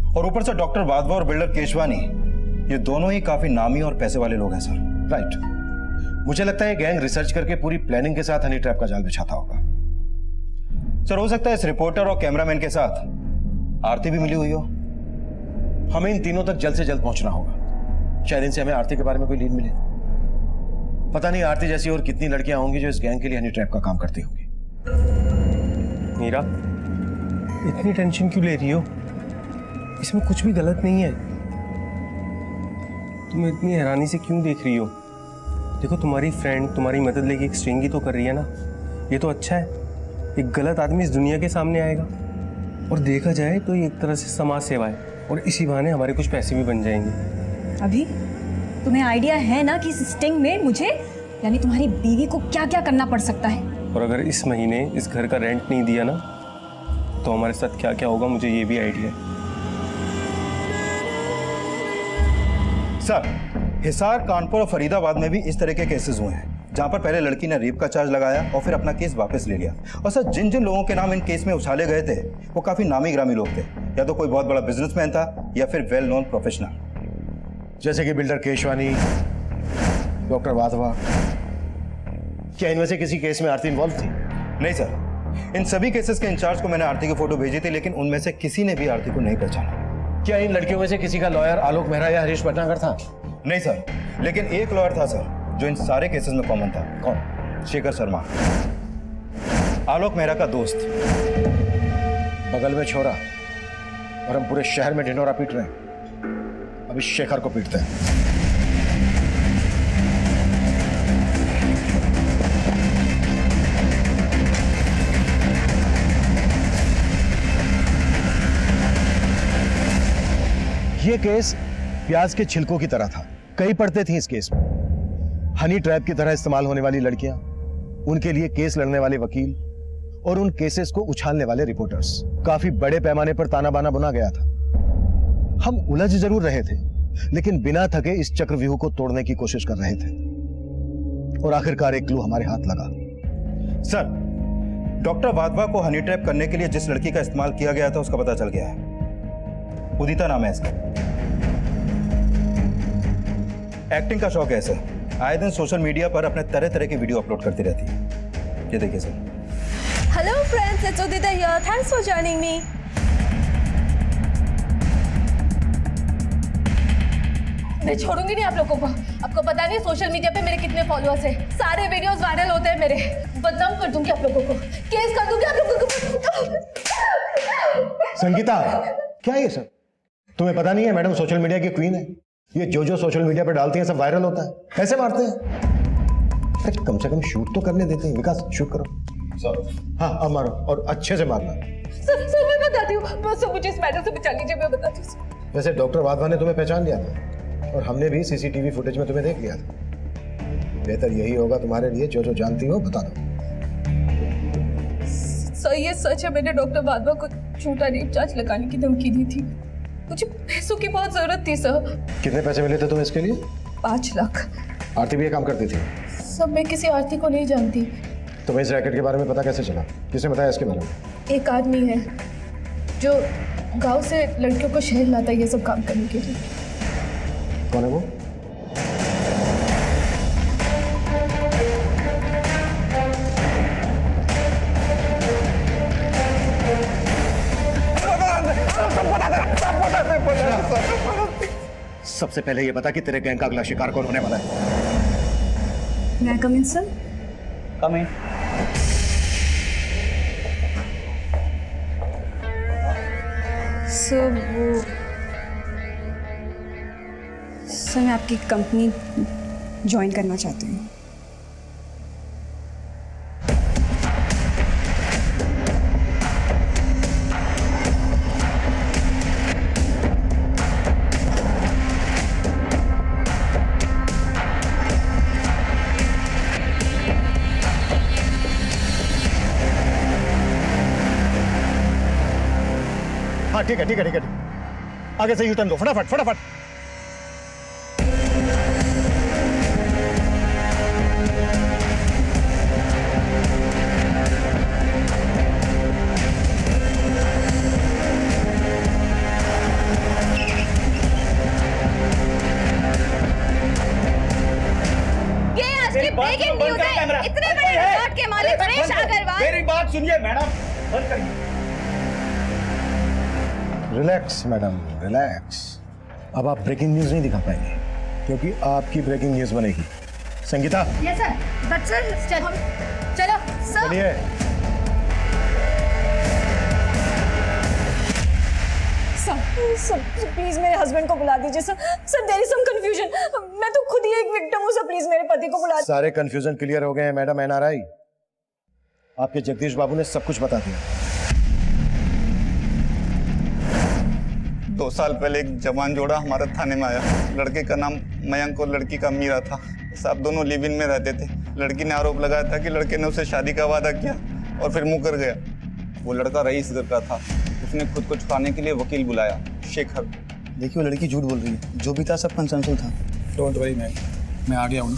S9: और ऊपर से डॉक्टर वाधवा और बिल्डर केशवानी, ये दोनों ही काफी नामी और पैसे वाले लोग हैं सर।
S3: राइट। मुझे लगता है गैंग रिसर्च करके पूरी प्लानिंग के साथ हनी ट्रैप का जाल बिछाता होगा।
S9: सर, हो सकता है इस रिपोर्टर और कैमरामैन के साथ आरती भी मिली हुई हो।
S3: हमें इन तीनों तक जल्द से जल्द पहुंचना होगा। शायद इनसे हमें आरती के बारे में कोई लीड मिले। पता नहीं आरती जैसी और कितनी लड़कियां होंगी जो इस गैंग के लिए हनी ट्रैप का काम करती होंगी।
S8: मीरा, इतनी टेंशन क्यों ले रही हो? इसमें कुछ भी गलत नहीं है। तुम इतनी हैरानी से क्यों देख रही हो? देखो तुम्हारी फ्रेंड तुम्हारी मदद लेके एक स्ट्रिंगी तो कर रही है ना, ये तो अच्छा है। एक गलत आदमी इस दुनिया के सामने आएगा और देखा जाए तो ये एक तरह से समाज सेवा है और इसी बहाने हमारे कुछ पैसे भी बन जाएंगे।
S15: अभी तुम्हें आइडिया है ना कि इस स्टिंग में मुझे यानी तुम्हारी बीवी को क्या क्या करना पड़ सकता है?
S8: और अगर इस महीने इस घर का रेंट नहीं दिया ना तो हमारे साथ क्या क्या होगा मुझे ये भी आइडिया है।
S9: सर, हिसार, कानपुर और फरीदाबाद में भी इस तरह के केसेस हुए हैं जहां पर पहले लड़की ने रेप का चार्ज लगाया और फिर अपना केस वापस ले लिया। और सर, जिन जिन लोगों के नाम इन केस में उछाले गए थे वो काफी नामी ग्रामी लोग थे, या तो कोई बहुत बड़ा बिजनेसमैन था या फिर वेल नोन प्रोफेशनल,
S3: जैसे कि बिल्डर केशवानी, डॉक्टर वाधवा। क्या इनमें से किसी केस में आरती इन्वॉल्व थी?
S9: नहीं सर, इन सभी केसेस के इंचार्ज को मैंने आरती की फोटो भेजी थी, लेकिन उनमें से किसी ने भी आरती को नहीं पहचाना।
S3: क्या इन लड़कियों में से किसी का लॉयर आलोक मेहरा या हरीश भटनागर था?
S9: नहीं सर, लेकिन एक लॉयर था सर जो इन सारे केसेस में कॉमन था। कौन? शेखर शर्मा, आलोक मेहरा का दोस्त।
S3: बगल में छोरा और हम पूरे शहर में ढिंढोरा पीट रहे हैं। अभी शेखर को पीटते हैं। ये केस प्याज के छिलकों की तरह था। कई परतें थी इस केस में। हनी ट्रैप की तरह इस्तेमाल होने वाली लड़कियां, उनके लिए केस लड़ने वाले वकील और उन केसेस को उछालने वाले रिपोर्टर्स। काफी बड़े पैमाने पर ताना बाना बुना गया था। हम उलझ जरूर रहे थे, लेकिन बिना थके इस चक्रव्यूह को तोड़ने की कोशिश कर रहे थे और आखिरकार एक क्लू हमारे हाथ लगा।
S9: सर, डॉक्टर वाधवा को हनी ट्रैप करने के लिए जिस लड़की का इस्तेमाल किया गया था उसका पता चल गया है। उदिता नाम है इसका। एक्टिंग का शौक है सर। आए दिन सोशल मीडिया पर अपने तरह तरह के वीडियो अपलोड करती रहती है। ये देखिए sir.
S5: Hello friends, it's Udita here. Thanks for joining me. मैं छोड़ूंगी नहीं आप लोगों को। आपको पता नहीं सोशल मीडिया पे मेरे कितने फॉलोअर्स हैं। सारे वीडियोस वायरल होते हैं मेरे। बदनाम कर दूंगी आप लोगों को, केस कर दूंगी आप लोगों को।
S3: संगीता, क्या है ये सब? तुम्हें पता नहीं है मैडम सोशल मीडिया की क्वीन है। ये जो सोशल मीडिया पर डालती हैं सब वायरल होता है। पैसे मारते हैं। अरे कम से कम शूट तो करने देते हैं। विकास, शूट करो। सर। हाँ, अब मारो और अच्छे से मारना।
S5: सर मैं बताती हूँ। बस मुझे इस मैटर से बचा लीजिए, मैं बताती हूँ।
S3: वैसे डॉक्टर वाधवा ने तुम्हें पहचान लिया था और हमने भी सीसीटीवी फुटेज में तुम्हें देख लिया था। बेहतर यही होगा तुम्हारे लिए, जो जानती हो बता दो।
S5: सर, ये सच है, मैंने डॉक्टर वाधवा को झूठा रेप चार्ज लगाने की धमकी दी थी। मुझे पैसों की बहुत जरूरत थी सर।
S3: कितने पैसे मिले थे तुम्हें इसके लिए?
S5: 5 लाख।
S3: आरती भी ये काम करती थी?
S5: सब, मैं किसी आरती को नहीं जानती।
S3: तुम्हें इस रैकेट के बारे में पता कैसे चला? किसने बताया इसके बारे में?
S5: एक आदमी है जो गांव से लड़कियों को शहर लाता है ये सब काम करने के लिए।
S3: कौन है वो? सबसे पहले ये बता कि तेरे गैंग का अगला शिकार कौन होने वाला है?
S15: मैं कम इन सर?
S1: कम इन।
S15: सर मैं आपकी कंपनी ज्वाइन करना चाहती हूँ।
S3: हाँ ठीक है। आगे से यू टर्न लो, फटाफट।
S5: ब्रेकिंग न्यूज़ है। इतने बड़े रिकॉर्ड के मालिक सुरेश अग्रवाल।
S1: मेरी बात सुनिए मैडम, बंद करिए।
S3: Relax madam, relax. अब आप ब्रेकिंग न्यूज नहीं दिखा पाएंगे क्योंकि आपकी ब्रेकिंग न्यूज बनेगी। Sangeeta.
S5: Yes sir. But sir चलो सर।
S3: चलिए।
S15: सर प्लीज मेरे हस्बैंड को बुला दीजिए sir. Sir there is some confusion, मैं तो खुद ही एक विक्टिम हूँ सर, प्लीज मेरे पति को बुला।
S3: सारे कंफ्यूजन क्लियर हो गए हैं मैडम एनआरआई। आपके जगदीश बाबू ने सब कुछ बता दिया।
S6: 2 साल पहले एक जवान जोड़ा हमारे थाने में आया। लड़के का नाम मयंक और लड़की का मीरा था। साहब दोनों लिव इन में रहते थे। लड़की ने आरोप लगाया था कि लड़के ने उसे शादी का वादा किया और फिर मुकर गया। वो लड़का रईस घर का था। उसने खुद को छुड़ाने के लिए वकील बुलाया, शेखर।
S9: देखिए वो लड़की झूठ बोल रही है, जो भी था सब कंसेंसुअल था।
S11: डोंट वरी मैम, मैं आ गया हूँ ना,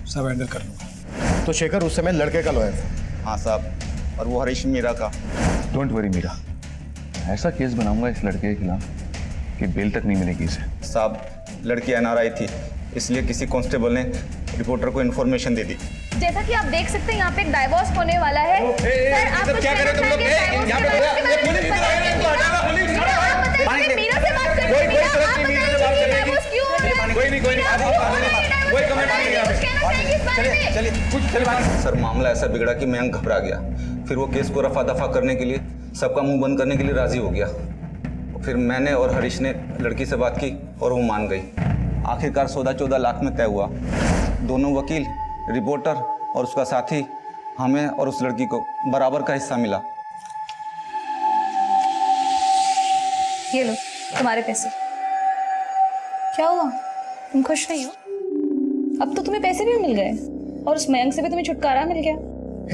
S11: सब हैंडल कर लूँगा।
S3: तो शेखर उस समय लड़के का लॉयर था?
S6: हाँ साहब, और वो हरीश मीरा का।
S16: डोंट वरी मीरा, ऐसा केस बनाऊंगा इस लड़के के खिलाफ कि बेल तक नहीं मिलेगी इसे।
S6: साहब लड़की एनआरआई थी, इसलिए किसी कांस्टेबल ने रिपोर्टर को इन्फॉर्मेशन दे दी।
S2: जैसा कि आप देख सकते हैं यहाँ पे एक डाइवोर्स होने वाला है। सर आप क्या कर रहे हो तुम लोग? यहाँ पे मीरा से बात करें।
S6: चलिए सर, मामला ऐसा बिगड़ा कि मयंक घबरा गया। फिर वो केस को रफा दफा करने के लिए, सबका मुंह बंद करने के लिए राजी हो गया। फिर मैंने और हरीश ने लड़की से बात की और वो मान गई। आखिरकार सौदा 14 लाख में तय हुआ। दोनों वकील, रिपोर्टर और उसका साथी, हमें और उस लड़की को बराबर का हिस्सा मिला।
S2: ये लो तुम्हारे पैसे। क्या हुआ, तुम खुश नहीं हो? अब तो तुम्हें पैसे भी मिल गए और उस मयंक से भी तुम्हें छुटकारा मिल गया।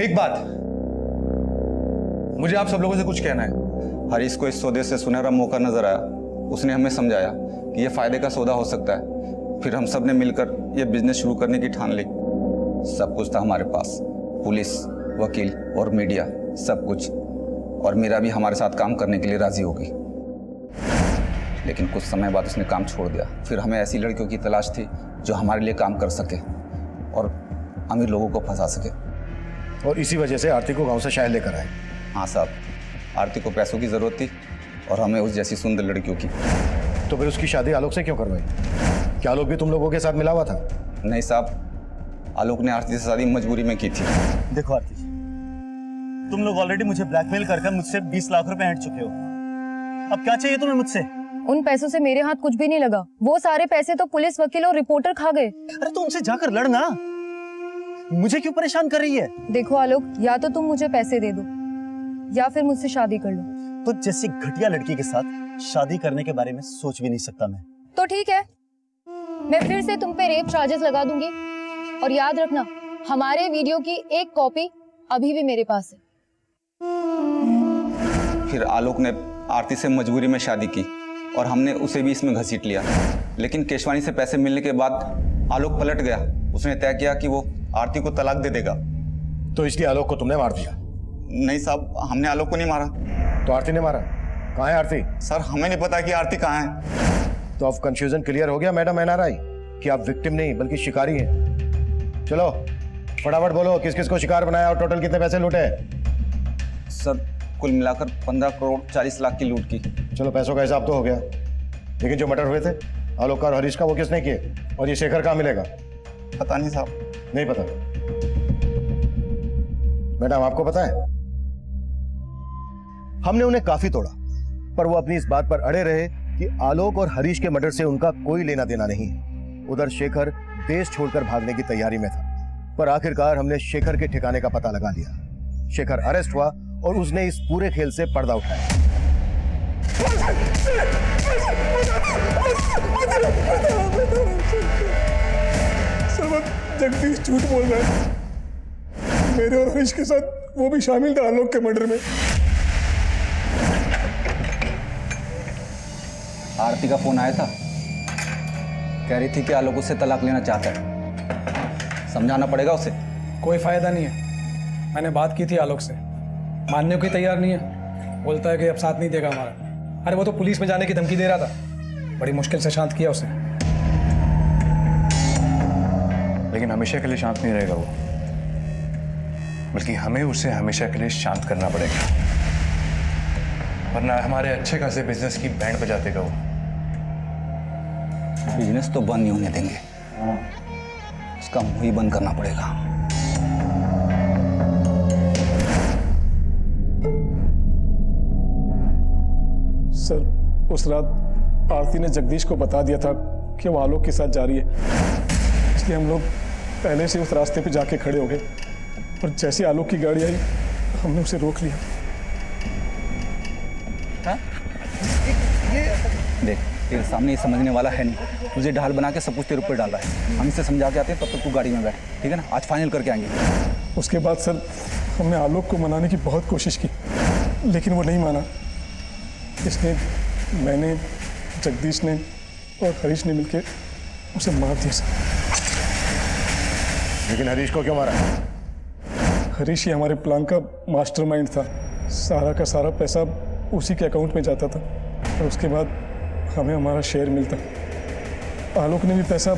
S9: एक बात, मुझे आप सब लोगों से कुछ कहना है।
S6: हरीश को इस सौदे से सुनहरा मौका नजर आया। उसने हमें समझाया कि यह फायदे का सौदा हो सकता है। फिर हम सब ने मिलकर यह बिजनेस शुरू करने की ठान ली। सब कुछ था हमारे पास, पुलिस, वकील और मीडिया, सब कुछ। और मीरा भी हमारे साथ काम करने के लिए राजी हो गई। लेकिन कुछ समय बाद उसने काम छोड़ दिया। फिर हमें ऐसी लड़कियों की तलाश थी जो हमारे लिए काम कर सके और अमीर लोगों को फंसा सके।
S3: और इसी वजह से आरती को गांव से शहर लेकर आए।
S6: हाँ साहब, आरती को पैसों की जरूरत थी और हमें उस जैसी सुंदर लड़कियों की।
S3: तो फिर उसकी शादी आलोक से क्यों करवाई? क्या आलोक भी तुम लोगों के साथ मिला हुआ था?
S6: नहीं साहब, आलोक ने आरती से शादी मजबूरी में की थी।
S4: देखो आरती, तुम लोग ऑलरेडी मुझे ब्लैकमेल कर मुझसे 20 लाख रुपए हट चुके हो। अब क्या चाहिए तुम्हें मुझसे?
S2: उन पैसों से मेरे हाथ कुछ भी नहीं लगा। वो सारे पैसे तो पुलिस, वकील और रिपोर्टर खा गए।
S4: अरे तो उनसे जाकर लड़ना, मुझे क्यों परेशान कर रही है?
S2: देखो आलोक, या तो तुम मुझे पैसे दे दो या फिर मुझसे शादी कर लो।
S4: तो जैसी घटिया लड़की के साथ शादी करने के बारे में सोच भी नहीं सकता मैं।
S2: तो ठीक है, मैं फिर से तुम पे रेप चार्जेस लगा दूंगी। और याद रखना, हमारे वीडियो की एक कॉपी अभी भी मेरे पास है।
S6: फिर आलोक ने आरती से मजबूरी में शादी की और हमने उसे भी इसमें घसीट लिया। लेकिन केशवानी से पैसे मिलने के बाद आलोक पलट गया। उसने तय किया कि वो आरती को तलाक दे देगा।
S3: तो इसलिए आलोक को तुमने मार दिया?
S6: नहीं साहब, हमने आलोक को नहीं मारा।
S3: तो आरती ने मारा? कहाँ है आरती?
S6: सर हमें नहीं पता कि आरती कहाँ है।
S3: तो अब कंफ्यूजन क्लियर हो गया मैडम एनआरआई कि आप विक्टिम नहीं बल्कि शिकारी हैं। चलो फटाफट बोलो, किस किस को शिकार बनाया और टोटल कितने पैसे लूटे?
S6: सर कुल मिलाकर 15 करोड़ 40 लाख की लूट की।
S3: चलो पैसों का हिसाब तो हो गया, लेकिन जो मर्डर हुए थे आलोक का और हरीश का, वो किसने किए? और ये शेखर कहाँ मिलेगा?
S6: पता नहीं साहब।
S3: नहीं पता? मैडम आपको पता है? हमने उन्हें काफी तोड़ा, पर वो अपनी इस बात पर अड़े रहे कि आलोक और हरीश के मर्डर से उनका कोई लेना देना नहीं है। उधर शेखर देश छोड़कर भागने की तैयारी में था, पर आखिरकार हमने शेखर के ठिकाने का पता लगा लिया। शेखर अरेस्ट हुआ और उसने इस पूरे खेल से पर्दा उठाया।
S11: जगदीश झूठ बोल रहा है। मेरे और हरीश के साथ वो भी शामिल था आलोक के मर्डर में।
S1: आरती का फोन आया था, कह रही थी कि आलोक उससे तलाक लेना चाहता है। समझाना पड़ेगा उसे।
S11: कोई फायदा नहीं है, मैंने बात की थी आलोक से, मानने को ही तैयार नहीं है। बोलता है कि अब साथ नहीं देगा हमारा। अरे वो तो पुलिस में जाने की धमकी दे रहा था, बड़ी मुश्किल से शांत किया उसे।
S16: लेकिन हमेशा के लिए शांत नहीं रहेगा वो, बल्कि हमें उसे हमेशा के लिए शांत करना पड़ेगा, वरना हमारे अच्छे खासे बिजनेस की बैंड बजा देगा वो।
S1: बिजनेस तो बंद नहीं होने देंगे, उसका मुंह ही बंद करना पड़ेगा।
S11: सर उस रात आरती ने जगदीश को बता दिया था कि वो आलोक के साथ जा रही है, इसलिए हम लोग पहले से उस रास्ते पे जाके खड़े हो गए और जैसे आलोक की गाड़ी आई हमने उसे रोक लिया।
S1: देख तेरे सामने ये समझने वाला है नहीं, तुझे ढाल बना के सब कुछ तेरे ऊपर डाल रहा है। हम इसे समझा के आते हैं, तब तक तू गाड़ी में बैठ, ठीक है ना? आज फाइनल करके आएंगे।
S11: उसके बाद सर हमने आलोक को मनाने की बहुत कोशिश की, लेकिन वो नहीं माना। इसलिए मैंने, जगदीश ने और हरीश ने मिलकर उसे मार दिया सर।
S3: लेकिन हरीश को क्यों मारा?
S11: हरीश ही हमारे प्लान का मास्टरमाइंड था। सारा का सारा पैसा उसी के अकाउंट में जाता था और उसके बाद हमें हमारा शेयर मिलता। आलोक ने भी पैसा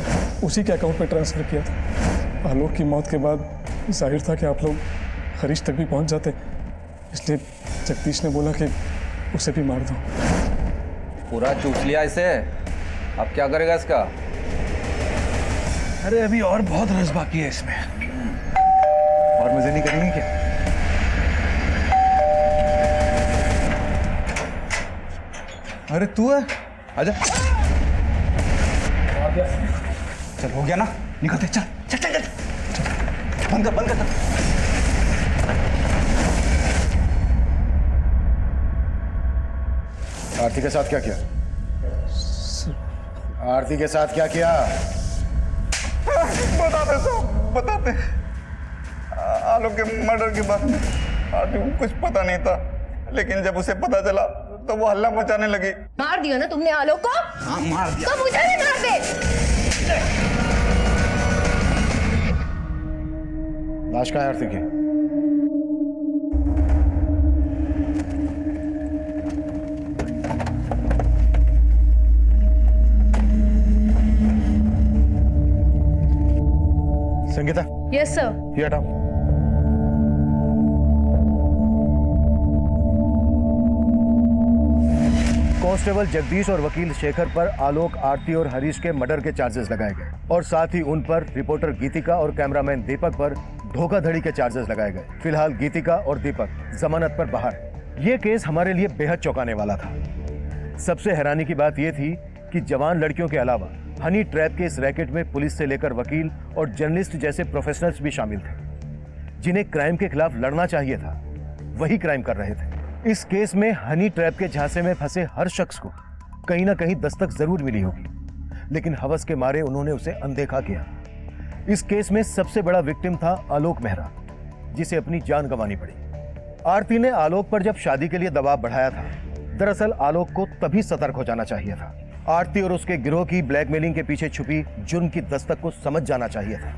S11: उसी के अकाउंट में ट्रांसफ़र किया था। आलोक की मौत के बाद जाहिर था कि आप लोग हरीश तक भी पहुंच जाते, इसलिए जगदीश ने बोला कि उसे भी मार दो।
S1: पूरा चूस लिया इसे, अब क्या करेगा इसका?
S16: अरे अभी और बहुत रस बाकी है इसमें, और मजे नहीं करेंगे क्या? अरे तू है, आजा।
S1: चल हो गया ना, निकलते, चल चल चल चल, बंद कर बंद कर।
S3: आरती के साथ क्या किया? आरती के साथ क्या किया?
S6: बताते सब बताते। आलोक के मर्डर के बारे में आरती को कुछ पता नहीं था, लेकिन जब उसे पता चला तो वो हल्ला मचाने लगी।
S5: मार दिया ना तुमने आलोक को?
S1: हाँ मार दिया।
S5: तो मुझे भी मार दे।
S3: लाश कहाँ है आरती की? Sangeeta,
S10: yes sir.
S3: ये हटाओ। कांस्टेबल जगदीश और वकील शेखर पर आलोक, आरती और हरीश के मर्डर के चार्जेस लगाए गए और साथ ही उन पर रिपोर्टर गीतिका और कैमरामैन दीपक पर धोखाधड़ी के चार्जेस लगाए गए। फिलहाल गीतिका और दीपक जमानत पर बाहर है। ये केस हमारे लिए बेहद चौंकाने वाला था। सबसे हैरानी की बात यह थी कि जवान लड़कियों के अलावा हनी ट्रैप के इस रैकेट में पुलिस से लेकर वकील और जर्नलिस्ट जैसे प्रोफेशनल्स भी शामिल थे, जिन्हें क्राइम के खिलाफ लड़ना चाहिए था, वही क्राइम कर रहे थे। इस केस में हनी ट्रैप के झांसे में फंसे हर शख्स को कहीं ना कहीं दस्तक जरूर मिली होगी, लेकिन हवस के मारे उन्होंने उसे अनदेखा किया। इस केस में सबसे बड़ा विक्टिम था आलोक मेहरा, जिसे अपनी जान गंवानी पड़ी। आरती ने आलोक पर जब शादी के लिए दबाव बढ़ाया था, दरअसल आलोक को तभी सतर्क हो जाना चाहिए था। आरती और उसके गिरोह की ब्लैकमेलिंग के पीछे छुपी जुर्म की दस्तक को समझ जाना चाहिए था।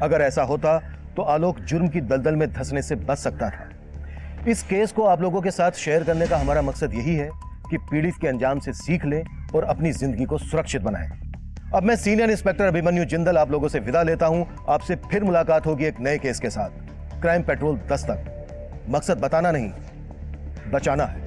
S3: अगर ऐसा होता तो आलोक जुर्म की दलदल में धंसने से बच सकता था। इस केस को आप लोगों के साथ शेयर करने का हमारा मकसद यही है कि पीड़ित के अंजाम से सीख लें और अपनी जिंदगी को सुरक्षित बनाएं। अब मैं सीनियर इंस्पेक्टर अभिमन्यु जिंदल आप लोगों से विदा लेता हूं। आपसे फिर मुलाकात होगी एक नए केस के साथ। क्राइम पेट्रोल दस्तक, मकसद बताना नहीं, बचाना है।